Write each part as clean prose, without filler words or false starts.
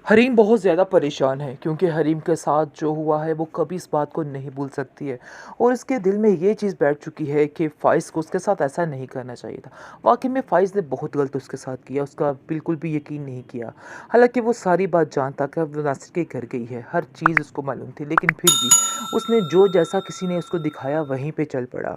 हरीम बहुत ज़्यादा परेशान है क्योंकि हरीम के साथ जो हुआ है वो कभी इस बात को नहीं भूल सकती है और उसके दिल में ये चीज़ बैठ चुकी है कि फ़ाइज़ को उसके साथ ऐसा नहीं करना चाहिए था। वाक़ई में फ़ाइज़ ने बहुत गलत उसके साथ किया, उसका बिल्कुल भी यकीन नहीं किया। हालाँकि वो सारी बात जानता कि वो नासिर के घर गई है, हर चीज़ उसको मालूम थी, लेकिन फिर भी उसने जो जैसा किसी ने उसको दिखाया वहीं पे चल पड़ा।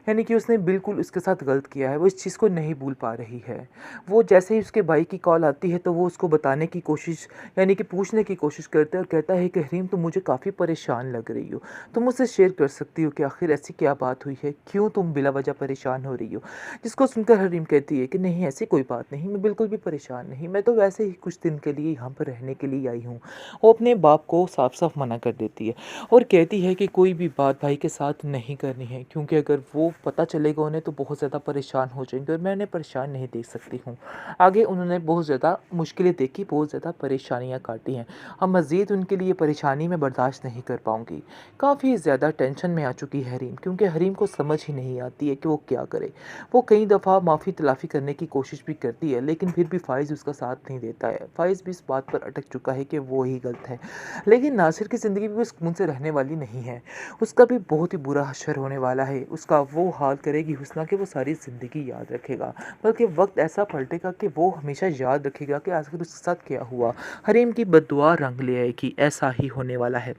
यानी कि उसने बिल्कुल उसके साथ गलत किया है, वो इस चीज़ को नहीं भूल पा रही है। वो जैसे ही उसके भाई की कॉल आती है तो वो उसको बताने की कोशिश, यानी कि पूछने की कोशिश करता है और कहता है कि हरीम, तुम मुझे काफ़ी परेशान लग रही हो। तुम मुझसे शेयर कर सकती हो कि आखिर ऐसी क्या बात हुई है? क्यों तुम बिला वजह परेशान हो रही हो? जिसको सुनकर हरीम कहती है कि नहीं, ऐसी कोई बात नहीं, मैं बिल्कुल भी परेशान नहीं, मैं तो वैसे ही कुछ दिन के लिए यहाँ पर रहने के लिए आई हूँ। वो अपने बाप को साफ-साफ मना कर देती है और कहती है कि कोई भी बात भाई के साथ नहीं करनी है, क्योंकि अगर वो पता चलेगा उन्हें तो बहुत ज़्यादा परेशान हो जाएँगे और मैं उन्हें परेशान नहीं देख सकती हूँ। आगे उन्होंने बहुत ज़्यादा मुश्किलें देखी, बहुत ज़्यादा परेशानियाँ काटी हैं। अब मज़ीद उनके लिए परेशानी मैं बर्दाश्त नहीं कर पाऊँगी। काफ़ी ज़्यादा टेंशन में आ चुकी है हरीम, क्योंकि हरीम को समझ ही नहीं आती है कि वो क्या करे। वो कई दफ़ा माफ़ी तलाफ़ी करने की कोशिश भी करती है, लेकिन फिर भी फ़ाइज़ उसका साथ नहीं देता है। फ़ाइज़ भी इस बात पर अटक चुका है कि वो ही गलत है। लेकिन नासिर की ज़िंदगी भी वो सुकून से रहने वाली नहीं है। उसका भी बहुत ही बुरा हश्र होने वाला है। उसका वो हाल करेगी हुस्ना कि वो सारी ज़िंदगी याद रखेगा। बल्कि वक्त ऐसा पलटेगा कि वो हमेशा याद रखेगा कि आखिर उसके साथ क्या हुआ। हरीम की बद्दुआ रंग ले आएगी, ऐसा ही होने वाला है।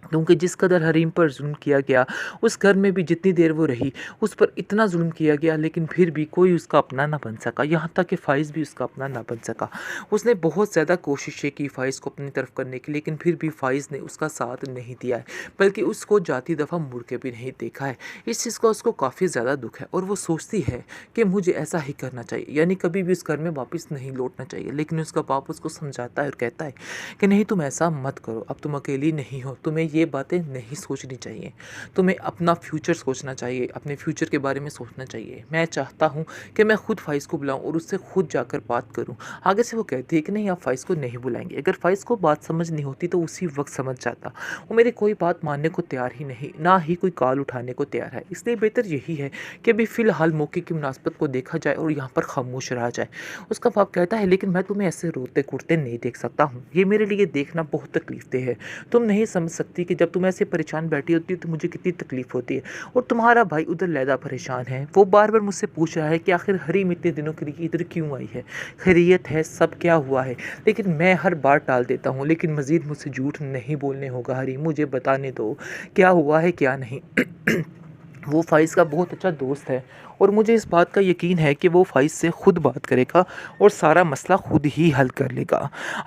क्योंकि जिस कदर हरीम पर जुल्म किया गया, उस घर में भी जितनी देर वो रही, उस पर इतना जुल्म किया गया, लेकिन फिर भी कोई उसका अपना ना बन सका, यहाँ तक कि फ़ाइज़ भी उसका अपना ना बन सका। उसने बहुत ज़्यादा कोशिशें की फ़ाइज़ को अपनी तरफ करने की, लेकिन फिर भी फ़ाइज़ ने उसका साथ नहीं दिया है, बल्कि उसको जाती दफ़ा मुड़ के भी नहीं देखा है। इस चीज़ का उसको काफ़ी ज़्यादा दुःख है और वो सोचती है कि मुझे ऐसा ही करना चाहिए, यानी कभी भी उस घर में वापस नहीं लौटना चाहिए। लेकिन उसका बाप उसको समझाता है और कहता है कि नहीं, तुम ऐसा मत करो, अब तुम अकेली नहीं हो, तुम्हें ये बातें नहीं सोचनी चाहिए, तुम्हें अपना फ्यूचर सोचना चाहिए, अपने फ्यूचर के बारे में सोचना चाहिए। मैं चाहता हूँ कि मैं खुद फ़ाइज़ को बुलाऊँ और उससे खुद जाकर बात करूँ। आगे से वो कहती है कि नहीं, आप फ़ाइज़ को नहीं बुलाएंगे। अगर फ़ाइज़ को बात समझ नहीं होती तो उसी वक्त समझ जाता। वो मेरी कोई बात मानने को तैयार ही नहीं, ना ही कोई कॉल उठाने को तैयार है। इसलिए बेहतर यही है कि अभी फ़िलहाल मौके की मुनासबत को देखा जाए और यहाँ पर खामोश रहा जाए। उसका बाप कहता है लेकिन मैं तुम्हें ऐसे रोते कुटते नहीं देख सकता हूँ, ये मेरे लिए देखना बहुत तकलीफ़देह है। तुम नहीं समझ सकती कि जब तुम ऐसे परेशान बैठी होती हो तो मुझे कितनी तकलीफ़ होती है। और तुम्हारा भाई उधर लैदा परेशान है, वो बार बार मुझसे पूछ रहा है कि आखिर हरीम इतने दिनों के लिए इधर क्यों आई है, खैरियत है, सब क्या हुआ है। लेकिन मैं हर बार टाल देता हूँ, लेकिन मज़ीद मुझसे झूठ नहीं बोलने होगा हरीम, मुझे बताने दो क्या हुआ है क्या नहीं। वो फ़ाइज़ का बहुत अच्छा दोस्त है और मुझे इस बात का यकीन है कि वो फ़ाइज़ से खुद बात करेगा और सारा मसला खुद ही हल कर लेगा।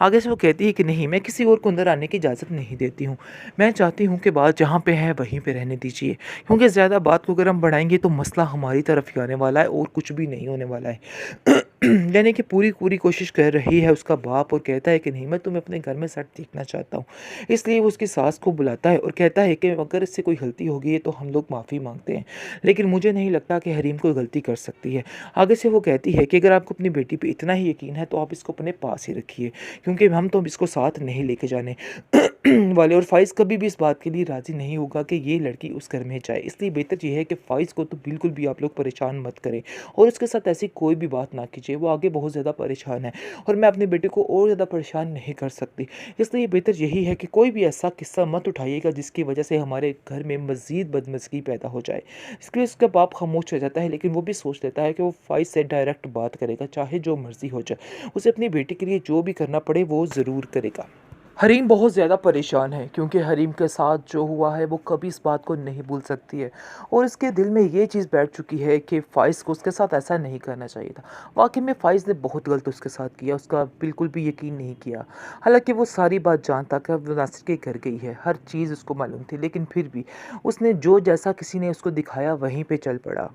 आगे से वो कहती है कि नहीं, मैं किसी और को अंदर आने की इजाज़त नहीं देती हूँ। मैं चाहती हूँ कि बात जहाँ पे है वहीं पे रहने दीजिए, क्योंकि ज़्यादा बात को अगर हम बढ़ाएँगे तो मसला हमारी तरफ ही आने वाला है और कुछ भी नहीं होने वाला है। यानी कि पूरी पूरी कोशिश कर रही है उसका बाप और कहता है कि नहीं, मैं तुम्हें अपने घर में सेट देखना चाहता हूँ। इसलिए वो उसकी सास को बुलाता है और कहता है कि अगर इससे कोई गलती हो गई है तो हम लोग माफ़ी मांगते हैं, लेकिन मुझे नहीं लगता कि हरीम कोई गलती कर सकती है। आगे से वो कहती है कि अगर आपको अपनी बेटी पे इतना ही यकीन है तो आप इसको अपने पास ही रखिए, क्योंकि हम तो अब इसको साथ नहीं लेके जाने वाले। और फ़ाइज़ कभी भी इस बात के लिए राज़ी नहीं होगा कि ये लड़की उस घर में जाए। इसलिए बेहतर ये है कि फ़ाइज़ को तो बिल्कुल भी आप लोग परेशान मत करें और उसके साथ ऐसी कोई भी बात ना कीजिए। वो आगे बहुत ज़्यादा परेशान है और मैं अपने बेटे को और ज़्यादा परेशान नहीं कर सकती। इसलिए बेहतर यही है कि कोई भी ऐसा किस्सा मत उठाइएगा जिसकी वजह से हमारे घर में मज़ीद बदमज़गी पैदा हो जाए। इसके लिए उसका बाप खामोश रह जाता है, लेकिन वो भी सोच लेता है कि वो फ़ाइज़ से डायरेक्ट बात करेगा, चाहे जो मर्ज़ी हो जाए। उसे अपनी बेटी के लिए जो भी करना पड़े वो ज़रूर करेगा। हरीम बहुत ज़्यादा परेशान है क्योंकि हरीम के साथ जो हुआ है वो कभी इस बात को नहीं भूल सकती है और उसके दिल में ये चीज़ बैठ चुकी है कि फ़ाइज़ को उसके साथ ऐसा नहीं करना चाहिए था। वाक़ई में फ़ाइज़ ने बहुत गलत उसके साथ किया, उसका बिल्कुल भी यकीन नहीं किया। हालाँकि वो सारी बात जानता कि वो नासिर के घर गई है, हर चीज़ उसको मालूम थी, लेकिन फिर भी उसने जो जैसा किसी ने उसको दिखाया वहीं पे चल पड़ा।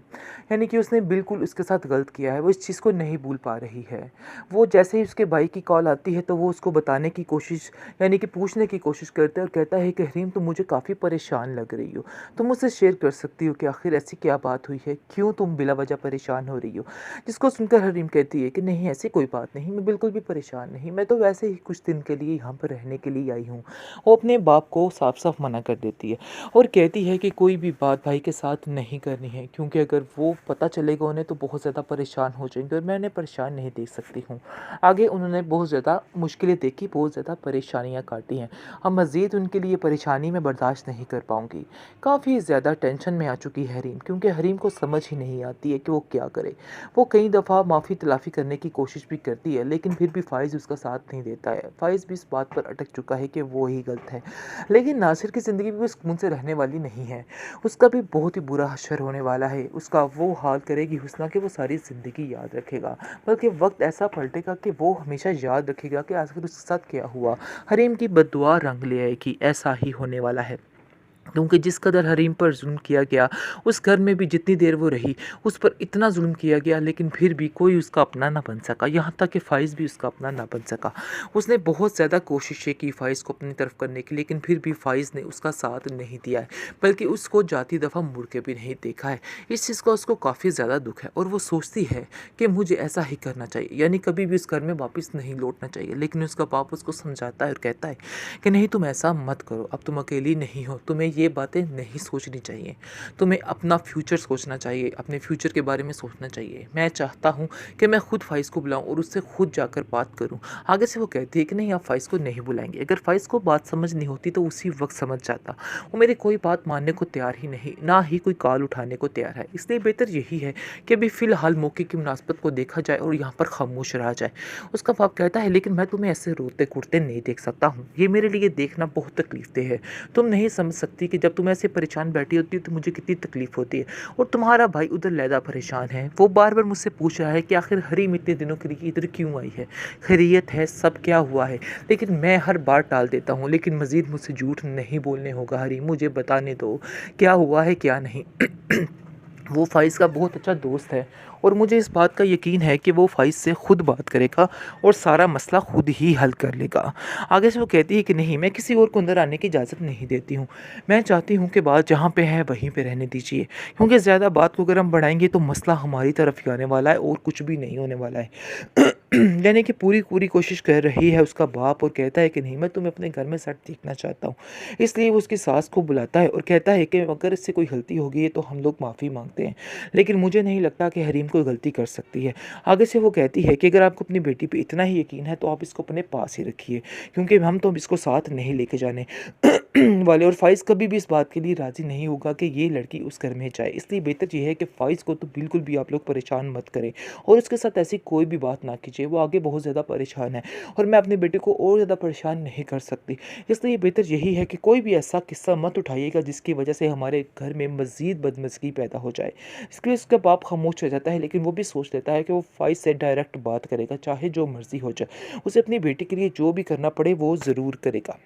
यानी कि उसने बिल्कुल उसके साथ गलत किया है, वो इस चीज़ को नहीं भूल पा रही है। वो जैसे ही उसके भाई की कॉल आती है तो वो उसको बताने की कोशिश, यानी कि पूछने की कोशिश करता है और कहता है कि हरीम तुम मुझे काफ़ी परेशान लग रही हो, तुम मुझसे शेयर कर सकती हो कि आखिर ऐसी क्या बात हुई है, क्यों तुम बिला वजह परेशान हो रही हो। जिसको सुनकर हरीम कहती है कि नहीं ऐसी कोई बात नहीं, मैं बिल्कुल भी परेशान नहीं, मैं तो वैसे ही कुछ दिन के लिए यहाँ पर रहने के लिए आई हूँ। वो अपने बाप को साफ साफ मना कर देती है और कहती है कि कोई भी बात भाई के साथ नहीं करनी है, क्योंकि अगर वो पता चलेगा उन्हें तो बहुत ज़्यादा परेशान हो जाएंगे और मैं उन्हें परेशान नहीं देख सकती हूँ। आगे उन्होंने बहुत ज़्यादा मुश्किलें देखी, बहुत ज़्यादा परेशानियाँ काटी हैं। अब मज़ीद उनके लिए परेशानी मैं बर्दाश्त नहीं कर पाऊँगी। काफ़ी ज़्यादा टेंशन में आ चुकी है हरीम, क्योंकि हरीम को समझ ही नहीं आती है कि वो क्या करे। वो कई दफ़ा माफ़ी तलाफ़ी करने की कोशिश भी करती है, लेकिन फिर भी फ़ाइज़ उसका साथ नहीं देता है। फ़ाइज़ भी इस बात पर अटक चुका है कि वो ही गलत है। लेकिन नासिर की ज़िंदगी भी सुकून से रहने वाली नहीं है। उसका भी बहुत ही बुरा हश्र होने वाला है। उसका वो हाल करेगी हुस्ना कि वो सारी ज़िंदगी याद रखेगा। बल्कि वक्त ऐसा पलटेगा कि वो हमेशा याद रखेगा कि आखिर उसके साथ क्या हुआ। हरीम की बद्दुआ रंग ले आएगी, ऐसा ही होने वाला है। क्योंकि जिस कदर हरीम पर जुल्म किया गया, उस घर में भी जितनी देर वो रही, उस पर इतना जुल्म किया गया, लेकिन फिर भी कोई उसका अपना ना बन सका। यहाँ तक कि फ़ाइज़ भी उसका अपना ना बन सका। उसने बहुत ज़्यादा कोशिशें की फ़ाइज़ को अपनी तरफ करने की, लेकिन फिर भी फ़ाइज़ ने उसका साथ नहीं दिया है, बल्कि उसको जाती दफ़ा मुड़ के भी नहीं देखा है। इस चीज़ का उसको काफ़ी ज़्यादा दुःख है और वो सोचती है कि मुझे ऐसा ही करना चाहिए, यानी कभी भी उस घर में वापस नहीं लौटना चाहिए। लेकिन उसका बाप उसको समझाता है और कहता है कि नहीं तुम ऐसा मत करो, अब तुम अकेली नहीं हो, तुम्हें ये बातें नहीं सोचनी चाहिए, तुम्हें अपना फ्यूचर सोचना चाहिए, अपने फ्यूचर के बारे में सोचना चाहिए। मैं चाहता हूँ कि मैं खुद फ़ाइज़ को बुलाऊँ और उससे खुद जाकर बात करूँ। आगे से वो कहती है कि नहीं आप फ़ाइज़ को नहीं बुलाएंगे। अगर फ़ाइज़ को बात समझ नहीं होती तो उसी वक्त समझ जाता। वो मेरी कोई बात मानने को तैयार ही नहीं, ना ही कोई कॉल उठाने को तैयार है। इसलिए बेहतर यही है कि अभी फ़िलहाल मौके की मुनासबत को देखा जाए और यहाँ पर खामोश रहा जाए। उसका बाप कहता है लेकिन मैं तुम्हें ऐसे रोते कुटते नहीं देख सकता हूँ, ये मेरे लिए देखना बहुत तकलीफ़देह है। तुम नहीं समझ सकती कि जब तुम ऐसे परेशान बैठी होती हो तो मुझे कितनी तकलीफ़ होती है। और तुम्हारा भाई उधर लैदा परेशान है, वो बार बार मुझसे पूछ रहा है कि आखिर हरीम इतने दिनों के लिए इधर क्यों आई है, खैरियत है, सब क्या हुआ है। लेकिन मैं हर बार टाल देता हूँ, लेकिन मज़ीद मुझसे झूठ नहीं बोलने होगा हरीम, मुझे बताने दो क्या हुआ है क्या नहीं। वो फ़ाइज़ का बहुत अच्छा दोस्त है और मुझे इस बात का यकीन है कि वो फ़ाइज़ से खुद बात करेगा और सारा मसला खुद ही हल कर लेगा। आगे से वो कहती है कि नहीं मैं किसी और को अंदर आने की इजाज़त नहीं देती हूँ। मैं चाहती हूँ कि बात जहाँ पे है वहीं पे रहने दीजिए, क्योंकि ज़्यादा बात को अगर हम बढ़ाएंगे तो मसला हमारी तरफ ही आने वाला है और कुछ भी नहीं होने वाला है। यानी कि पूरी पूरी कोशिश कर रही है उसका बाप और कहता है कि नहीं मैं तुम्हें अपने घर में सेट देखना चाहता हूँ। इसलिए वो उसकी सास को बुलाता है और कहता है कि अगर इससे कोई गलती होगी तो हम लोग माफ़ी मांगते हैं, लेकिन मुझे नहीं लगता कि हरीम कोई गलती कर सकती है। आगे से वो कहती है कि अगर आपको अपनी बेटी पे इतना ही यकीन है तो आप इसको अपने पास ही रखिए, क्योंकि हम तो अब इसको साथ नहीं लेके जाने वाले। और फ़ाइज़ कभी भी इस बात के लिए राज़ी नहीं होगा कि ये लड़की उस घर में जाए। इसलिए बेहतर ये है कि फ़ाइज़ को तो बिल्कुल भी आप लोग परेशान मत करें और उसके साथ ऐसी कोई भी बात ना कीजिए। वो आगे बहुत ज़्यादा परेशान है और मैं अपने बेटे को और ज़्यादा परेशान नहीं कर सकती। इसलिए बेहतर यही है कि कोई भी ऐसा किस्सा मत उठाइएगा जिसकी वजह से हमारे घर में मज़ीद बदमज़गी पैदा हो जाए। इसके लिए उसका बाप खामोश रह जाता है, लेकिन वो भी सोच लेता है कि वो फ़ाइज़ से डायरेक्ट बात करेगा, चाहे जो मर्ज़ी हो जाए। उसे अपनी बेटी के लिए जो भी करना पड़े वो ज़रूर करेगा।